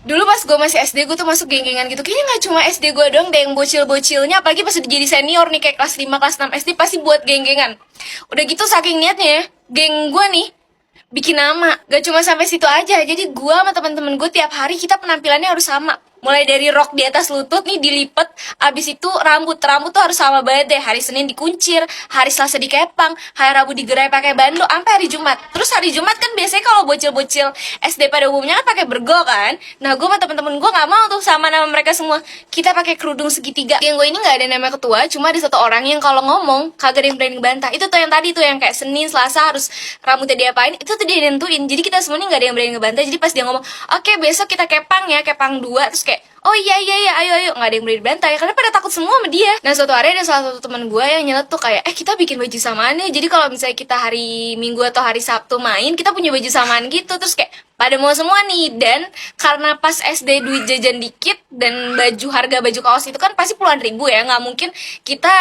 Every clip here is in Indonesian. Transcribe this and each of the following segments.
Dulu pas gue masih SD, gue tuh masuk geng-gengan gitu. Kayaknya gak cuma SD gue doang deh yang bocil-bocilnya. Apalagi pas udah jadi senior nih, kayak kelas 5, kelas 6 SD, pasti buat geng-gengan. Udah gitu saking niatnya ya, geng gue nih bikin nama. Gak cuma sampai situ aja. Jadi gue sama teman-teman gue tiap hari kita penampilannya harus sama. Mulai dari rok di atas lutut nih dilipet, abis itu rambut tuh harus sama banget deh. Hari Senin dikuncir, hari Selasa dikepang, hari Rabu digerai pakai bando, sampai hari Jumat. Terus hari Jumat kan biasanya kalau bocil-bocil SD pada umumnya kan pakai bergo kan. Nah gue sama temen-temen gue nggak mau tuh sama nama mereka semua. Kita pakai kerudung segitiga. Geng gue ini nggak ada nama ketua, cuma ada satu orang yang kalau ngomong kagak ada yang berani bantah. Itu tuh yang tadi tuh yang kayak Senin Selasa harus rambutnya diapain, itu tuh dia nentuin. Jadi kita semua nih nggak ada yang berani ngebantah. Jadi pas dia ngomong, oke besok kita kepang ya, kepang 2, terus kayak oh iya ayo nggak ada yang berani bantah ya karena pada takut semua sama dia. Nah suatu hari ada salah satu teman gue yang nyeletuk kayak kita bikin baju samaan nih, jadi kalau misalnya kita hari Minggu atau hari Sabtu main kita punya baju samaan gitu. Terus kayak pada mau semua nih. Dan karena pas SD duit jajan dikit dan harga baju kaos itu kan pasti puluhan ribu ya, nggak mungkin kita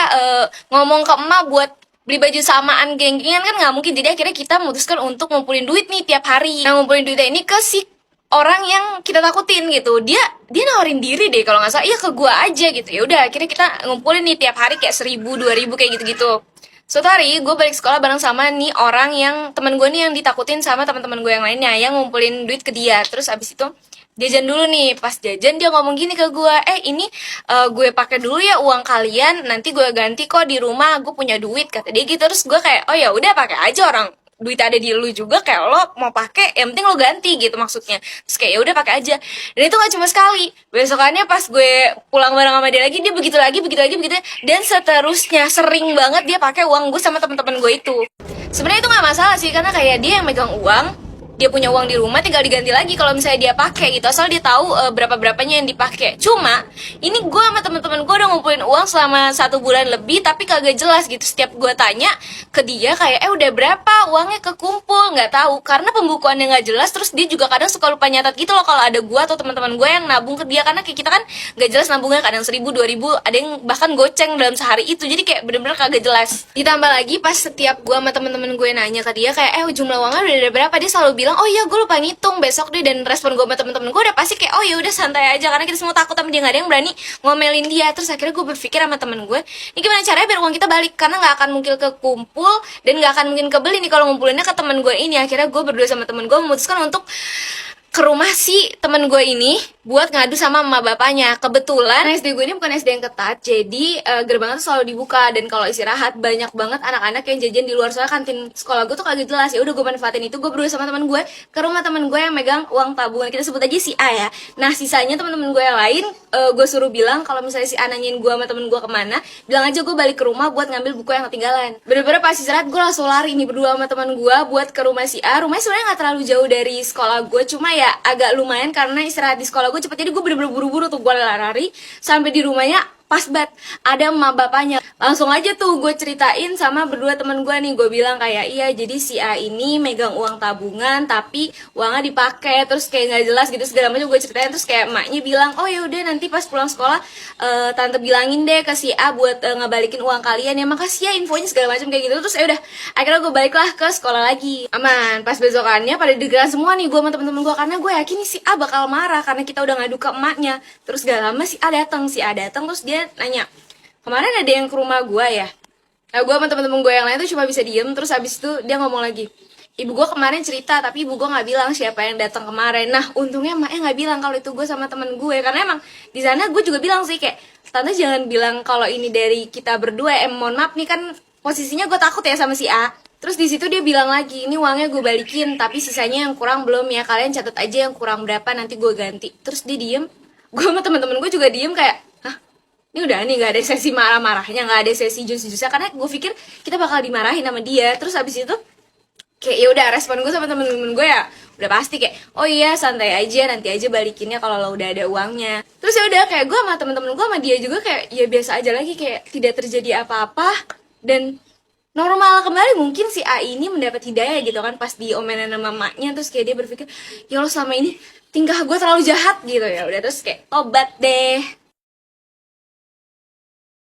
ngomong ke emak buat beli baju samaan geng-gengan kan nggak mungkin. Jadi akhirnya kita memutuskan untuk ngumpulin duit nih tiap hari. Nah ngumpulin duitnya ini ke si orang yang kita takutin gitu. Dia nawarin diri deh kalau nggak salah, iya ke gua aja gitu. Ya udah akhirnya kita ngumpulin nih tiap hari kayak 1.000 2.000 kayak gitu-gitu. Suatu hari gue balik sekolah bareng sama nih orang yang temen gue nih yang ditakutin sama teman-teman gue yang lainnya yang ngumpulin duit ke dia. Terus abis itu jajan dulu nih. Pas jajan dia ngomong gini ke gue, ini gue pakai dulu ya uang kalian, nanti gue ganti kok di rumah, gue punya duit kata dia gitu. Terus gue kayak oh ya udah pakai aja, orang duit ada di lu juga, kayak lo mau pakai yang penting lo ganti gitu maksudnya. Terus kayak ya udah pakai aja. Dan itu gak cuma sekali, besokannya pas gue pulang bareng sama dia lagi, dia begitu lagi dan seterusnya. Sering banget dia pakai uang gue sama teman-teman gue itu. Sebenarnya itu nggak masalah sih karena kayak dia yang megang uang, dia punya uang di rumah, tinggal diganti lagi kalau misalnya dia pakai gitu, asal dia tahu berapa-berapanya yang dipakai. Cuma ini gue sama teman-teman gue udah ngumpulin uang selama 1 bulan lebih tapi kagak jelas gitu. Setiap gue tanya ke dia kayak udah berapa uangnya kekumpul, nggak tahu karena pembukuannya nggak jelas. Terus dia juga kadang suka lupa nyatat gitu loh kalau ada gue atau teman-teman gue yang nabung ke dia, karena kayak kita kan nggak jelas nabungnya, kadang 1.000 2.000, ada yang bahkan goceng dalam sehari itu. Jadi kayak bener-bener kagak jelas. Ditambah lagi pas setiap gue sama teman-teman gue nanya ke dia kayak jumlah uangnya udah ada berapa, dia selalu bilang oh iya gue lupa ngitung besok deh. Dan respon gue sama temen-temen gue udah pasti kayak oh ya udah santai aja, karena kita semua takut sama dia, nggak ada yang berani ngomelin dia. Terus akhirnya gue berpikir sama temen gue, ini gimana caranya biar uang kita balik, karena nggak akan mungkin kekumpul dan nggak akan mungkin kebeli nih kalau ngumpulinnya ke temen gue ini. Akhirnya gue berdua sama temen gue memutuskan untuk ke rumah si temen gue ini buat ngadu sama emak bapaknya. Kebetulan SD gue ini bukan SD yang ketat, jadi gerbangnya tuh selalu dibuka. Dan kalau istirahat banyak banget anak-anak yang jajan di luar, soalnya kantin sekolah gue tuh kagak jelas. Ya udah gue manfaatin itu, gue berdua sama temen gue ke rumah temen gue yang megang uang tabungan, kita sebut aja si A ya. Nah sisanya temen-temen gue yang lain gue suruh bilang kalau misalnya si A nanyain gue sama temen gue kemana, bilang aja gue balik ke rumah buat ngambil buku yang ketinggalan. Bener-bener pas istirahat gue langsung lari nih berdua sama temen gue buat ke rumah si A. Rumahnya sebenarnya nggak terlalu jauh dari sekolah gue, cuma ya agak lumayan karena istirahat di sekolah gue cepet. Jadi gue bener-bener buru-buru tuh, gue lari sampai di rumahnya pas banget ada emak bapaknya. Langsung aja tuh gue ceritain sama berdua temen gue nih, gue bilang kayak iya jadi si A ini megang uang tabungan tapi uangnya dipakai, terus kayak nggak jelas gitu segala macam gue ceritain. Terus kayak emaknya bilang oh ya udah nanti pas pulang sekolah tante bilangin deh ke si A buat ngebalikin uang kalian ya, makasih ya infonya segala macam kayak gitu. Terus ya udah akhirnya gue baliklah ke sekolah lagi aman. Pas besokannya pada deg-degan semua nih gue sama temen-temen gue, karena gue yakin si A bakal marah karena kita udah ngadu ke emaknya. Terus gak lama si A datang terus dia nanya, kemarin ada yang ke rumah gue ya? Nah gue sama temen-temen gue yang lain tuh cuma bisa diem. Terus habis itu dia ngomong lagi, ibu gue kemarin cerita tapi ibu gue nggak bilang siapa yang datang kemarin. Nah untungnya emaknya nggak bilang kalau itu gue sama temen gue, karena emang di sana gue juga bilang sih kayak tante jangan bilang kalau ini dari kita berdua. Mohon maaf nih kan posisinya gue takut ya sama si A. Terus di situ dia bilang lagi, ini uangnya gue balikin tapi sisanya yang kurang belum ya, kalian catat aja yang kurang berapa nanti gue ganti. Terus dia diem, gue sama temen-temen gue juga diem kayak ini udah nih gak ada sesi marah-marahnya, gak ada sesi jus-jusnya, karena gue pikir kita bakal dimarahin sama dia. Terus abis itu kayak ya udah respon gue sama temen-temen gue ya udah pasti kayak oh iya santai aja nanti aja balikinnya kalau lo udah ada uangnya. Terus ya udah kayak gue sama temen-temen gue sama dia juga kayak ya biasa aja lagi, kayak tidak terjadi apa-apa dan normal kembali. Mungkin si A ini mendapat hidayah gitu kan pas diomelin sama mamanya. Terus kayak dia berpikir ya Allah selama ini tingkah gue terlalu jahat gitu ya udah. Terus kayak tobat deh.